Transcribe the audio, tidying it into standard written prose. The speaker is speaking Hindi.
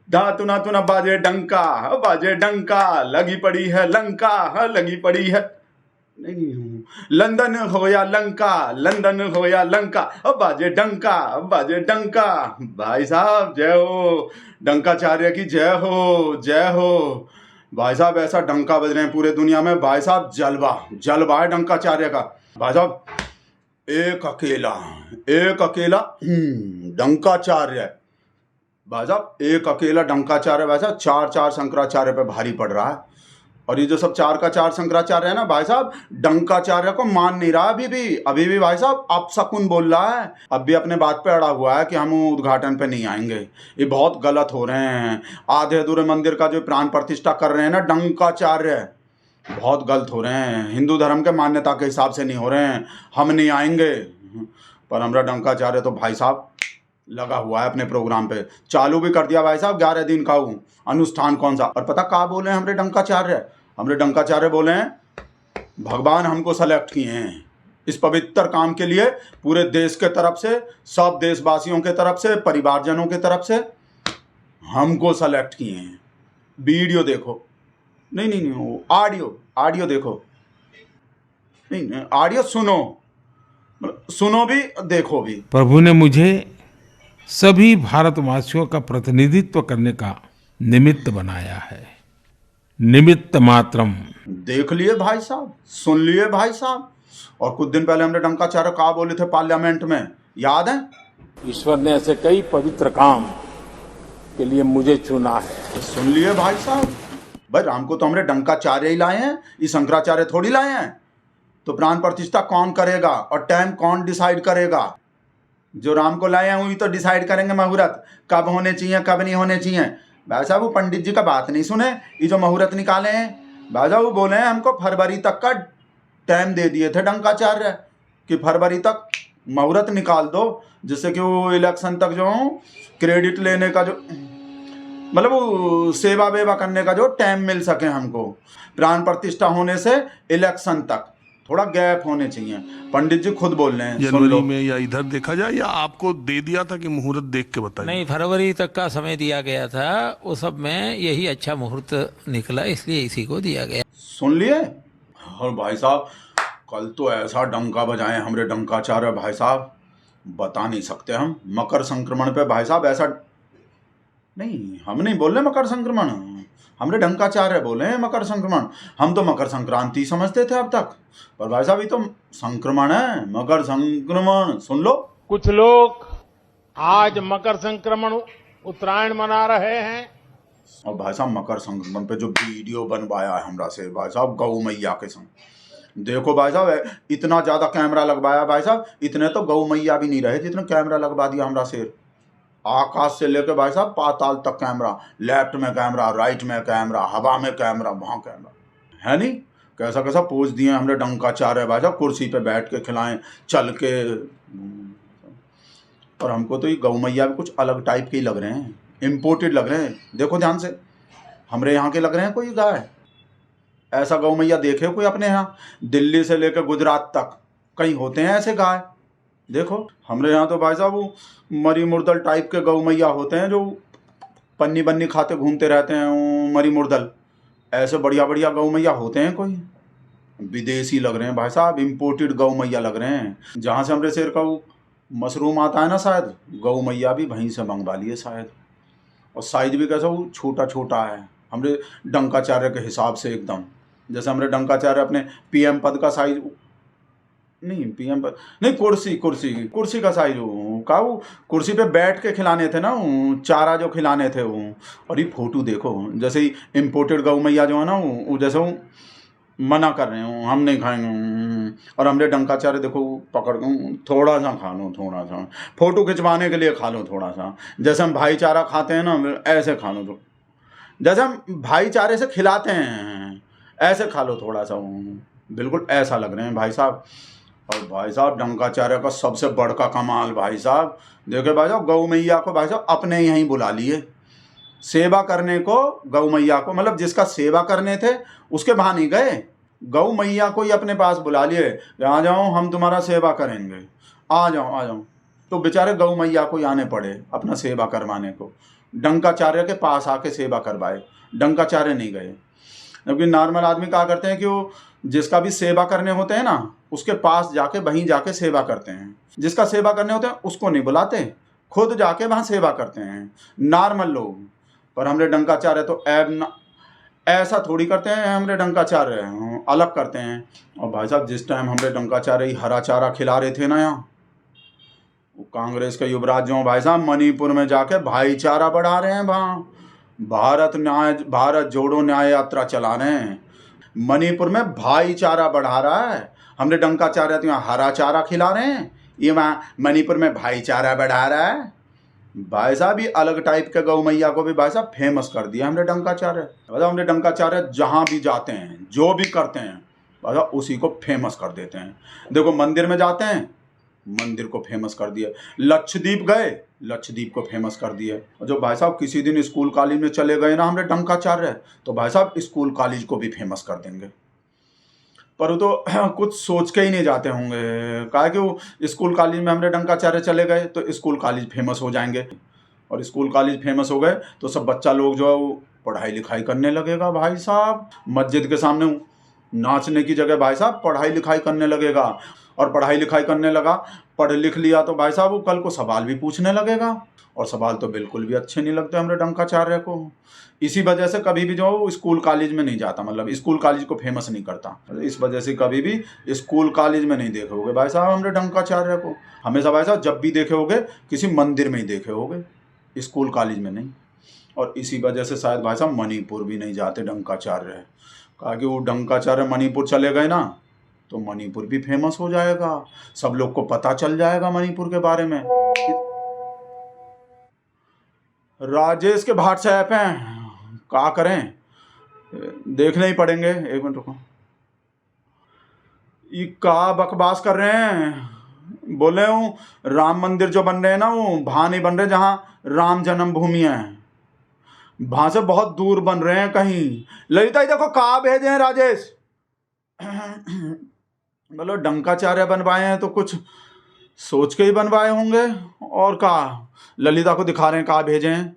धातु ना तू ना बाजे डंका, लगी पड़ी है लंका, लगी पड़ी है। नहीं हूँ लंदन हो या लंका, अब बाजे डंका। भाई साहब जय हो, डंकाचार्य की जय हो। भाई साहब ऐसा डंका बज रहे हैं पूरे दुनिया में, भाई साहब जलवा है डंकाचार्य का। भाई साहब एक अकेला डंकाचार्य, भाई साहब एक अकेला डंकाचार्य भाई साहब चार शंकराचार्य पे भारी पड़ रहा है। और ये जो सब 4 का 4 शंकराचार्य है ना भाई साहब, डंकाचार्य को मान नहीं रहा अभी भी भाई साहब अपशकुन बोल रहा है। अब भी अपने बात पे अड़ा हुआ है कि हम उद्घाटन पे नहीं आएंगे। ये बहुत गलत हो रहे हैं। आधे अधूरे मंदिर का जो प्राण प्रतिष्ठा कर रहे हैं ना डंकाचार्य, बहुत गलत हो रहे हैं। हिंदू धर्म के मान्यता के हिसाब से नहीं हो रहे हैं। हम नहीं आएंगे। पर हमारा डंकाचार्य तो भाई साहब लगा हुआ है अपने प्रोग्राम पे, चालू भी कर दिया भाई साहब 11 दिन का अनुष्ठान कौन सा। और पता कहाँ बोले हैं हमरे डंकाचार्य बोले हैं भगवान हमको सेलेक्ट किए हैं इस पवित्र काम के लिए, पूरे देश के तरफ से, सब देशवासियों के तरफ से, परिवारजनों के तरफ से हमको सेलेक्ट किए हैं। वीडियो देखो, नहीं ऑडियो देखो, नहीं ऑडियो सुनो भी देखो भी। प्रभु ने मुझे सभी भारतवासियों का प्रतिनिधित्व करने का निमित्त बनाया है, निमित्त मात्रम। देख लिए भाई साहब, सुन लिए भाई साहब। और कुछ दिन पहले हमने डंकाचार्य कहा बोले थे पार्लियामेंट में, याद है? ईश्वर ने ऐसे कई पवित्र काम के लिए मुझे चुना है। सुन लिए भाई साहब। भाई राम को तो हमने डंकाचार्य ही लाए हैं, ये शंकराचार्य थोड़ी लाए हैं। तो प्राण प्रतिष्ठा कौन करेगा और टाइम कौन डिसाइड करेगा? जो राम को लाए हैं वही तो डिसाइड करेंगे मुहूर्त कब होने चाहिए कब नहीं होने चाहिए। भाई साहब वो पंडित जी का बात नहीं सुने, ये जो मुहूर्त निकाले हैं भाई साहब वो बोले हैं हमको फरवरी तक का टाइम दे दिए थे डंकाचार्य कि फरवरी तक मुहूर्त निकाल दो, जिससे कि वो इलेक्शन तक जो क्रेडिट लेने का जो मतलब वो सेवा वेवा करने का जो टाइम मिल सके हमको। प्राण प्रतिष्ठा होने से इलेक्शन तक थोड़ा गैप होने चाहिए। पंडित जी खुद बोल रहे हैं, जनवरी में या इधर देखा जाए, या आपको दे दिया था कि मुहूर्त देख के बताइए? नहीं, फरवरी तक का समय दिया गया था, वो सब में यही अच्छा मुहूर्त निकला, इसलिए इसी को दिया गया। सुन लिए? और भाई साहब कल तो ऐसा डंका बजाए हमरे डंकाचार्य भाई साहब, बता नहीं सकते हम। मकर संक्रमण पे भाई साहब ऐसा नहीं, हम नहीं बोल रहे मकर संक्रमण, हमरे डंकाचार्य बोले हैं मकर संक्रमण। हम तो मकर संक्रांति समझते थे अब तक, पर भाई साहब ये तो संक्रमण है, मकर संक्रमण। सुन लो, कुछ लोग आज मकर संक्रमण उत्तरायण मना रहे हैं। और भाई साहब मकर संक्रमण पे जो वीडियो बनवाया है हमरा से भाई साहब गौ मैया के संग, देखो भाई साहब इतना ज्यादा कैमरा लगवाया भाई साहब, इतने तो गौ मैया भी नहीं रहे जितने कैमरा लगवा दिया हमरा से। आकाश से लेकर भाई साहब पाताल तक कैमरा, लेफ्ट में कैमरा, राइट में कैमरा, हवा में कैमरा, वहाँ कैमरा है नहीं। कैसा कैसा पोज दिए हमने डंकाचार्य भाई साहब, कुर्सी पे बैठ के खिलाएं, चल के। और हमको तो ये गौ मैया भी कुछ अलग टाइप के ही लग रहे हैं, इम्पोर्टेड लग रहे हैं। देखो ध्यान से, हमरे यहाँ के लग रहे हैं कोई गाय? ऐसा गौ मैया देखे कोई अपने यहाँ? दिल्ली से लेकर गुजरात तक कहीं होते हैं ऐसे गाय? देखो हमरे यहाँ तो भाई साहब वो मरी मुर्दल टाइप के गौ मैया होते हैं जो पन्नी बन्नी खाते घूमते रहते हैं, मरी मुर्दल। ऐसे बढ़िया बढ़िया गौ मैया होते हैं कोई? विदेशी लग रहे हैं भाई साहब, इम्पोर्टेड गौ मैया लग रहे हैं। जहाँ से हमरे शेर का वो मशरूम आता है ना, शायद गौ मैया भी वहीं से मंगवा लिए शायद। और साइज भी कैसा वो छोटा छोटा है हमरे डंकाचार्य के हिसाब से एकदम। जैसे हमरे डंकाचार्य अपने PM पद का साइज, नहीं PM पद नहीं, कुर्सी का साइज का, वो कुर्सी पे बैठ के खिलाने थे ना चारा जो खिलाने थे वो। और ये फोटो देखो, जैसे ही इम्पोर्टेड गौ मैया जो है ना वो जैसे वो मना कर रहे हो हम नहीं खाएंगे। और हमरे डंकाचार्य देखो पकड़ थोड़ा सा खा लो, थोड़ा सा फोटो खिंचवाने के लिए खा लो थोड़ा सा। जैसे हम भाईचारा खाते हैं ना ऐसे खा लो, तो जैसे हम भाईचारे से खिलाते हैं ऐसे खा लो थोड़ा सा। बिल्कुल ऐसा लग रहे हैं भाई साहब। और भाई साहब डंकाचार्य का सबसे बड़का कमाल भाई साहब, देखो भाई साहब गौ मैया को भाई साहब अपने यहीं बुला लिए सेवा करने को। गौ मैया को मतलब जिसका सेवा करने थे उसके वहाँ नहीं गए, गौ मैया को ही अपने पास बुला लिए, आ जाओ हम तुम्हारा सेवा करेंगे, आ जाओ। तो बेचारे गौ मैया को ही आने पड़े अपना सेवा करवाने को। डंकाचार्य के पास आके सेवा करवाए, डंकाचार्य नहीं गए। क्योंकि नॉर्मल आदमी क्या करते हैं कि वो जिसका भी सेवा करने होते हैं ना, उसके पास जाके वहीं जाके सेवा करते हैं। जिसका सेवा करने होते हैं उसको नहीं बुलाते, खुद जाके वहाँ सेवा करते हैं नॉर्मल लोग। पर हमरे डंकाचार्य तो ऐसा थोड़ी करते हैं, हमरे डंकाचार्य अलग करते हैं। और भाई साहब जिस टाइम हमरे डंकाचार्य हरा चारा खिला रहे थे ना यहाँ, वो कांग्रेस के युवराज जो भाई साहब मणिपुर में जाके भाईचारा बढ़ा रहे हैं, वहाँ भारत जोड़ो न्याय यात्रा चला रहे हैं। मणिपुर में भाईचारा बढ़ा रहा है, हमने डंकाचार्य तो यहाँ हरा चारा खिला रहे हैं, ये वहाँ मणिपुर में भाईचारा बढ़ा रहा है। भाई साहब ये अलग टाइप के गौ मैया को भी भाई साहब फेमस कर दिया हमने डंकाचार्य। भाई साहब हमने डंकाचार्य जहाँ भी जाते हैं, जो भी करते हैं, भाई साहब उसी को फेमस कर देते हैं। देखो मंदिर में जाते हैं, मंदिर को फेमस कर दिया। लक्षद्वीप गए, लक्षद्वीप को फेमस कर दिए। और जो भाई साहब किसी दिन स्कूल कॉलेज में चले गए ना हमरे डंकाचार्य, तो भाई साहब स्कूल कॉलेज को भी फेमस कर देंगे। पर वो तो कुछ सोच के ही नहीं जाते होंगे, कहा कि वो स्कूल कॉलेज में हमरे डंकाचार्य चले गए तो स्कूल कॉलेज फेमस हो जाएंगे, और स्कूल कॉलेज फेमस हो गए तो सब बच्चा लोग जो है वो पढ़ाई लिखाई करने लगेगा। भाई साहब मस्जिद के सामने नाचने की जगह भाई साहब पढ़ाई लिखाई करने लगेगा, और पढ़ाई लिखाई करने लगा, पढ़ लिख लिया तो भाई साहब वो कल को सवाल भी पूछने लगेगा, और सवाल तो बिल्कुल भी अच्छे नहीं लगते हमारे डंकाचार्य को। इसी वजह से कभी भी जो वो स्कूल कॉलेज में नहीं जाता, मतलब स्कूल कॉलेज को फेमस नहीं करता। इस वजह से कभी भी स्कूल कॉलेज में नहीं देखे होगे भाई साहब हमारे डंकाचार्य को। हमेशा भाई साहब जब भी देखे होगे किसी मंदिर में ही देखे होगे, स्कूल कॉलेज में नहीं। और इसी वजह से शायद भाई साहब मणिपुर भी नहीं जाते डंकाचार्य, कहा कि वो डंकाचार्य मणिपुर चले गए ना तो मणिपुर भी फेमस हो जाएगा, सब लोग को पता चल जाएगा मणिपुर के बारे में। राजेश के व्हाट्सएप हैं, क्या करें, देखने ही पड़ेंगे। एक मिनट रुको, ये क्या बकवास कर रहे हैं। बोले हूँ राम मंदिर जो बन रहे हैं ना, वो वहाँ नहीं बन रहे जहाँ राम जन्मभूमि है, वहाँ से बहुत दूर बन रहे हैं कहीं। ललिता ही देखो कहाँ भेजे हैं राजेश। बोलो डंकाचार्य बनवाए हैं तो कुछ सोच के ही बनवाए होंगे, और कहा ललिता को दिखा रहे हैं कहाँ भेजे हैं।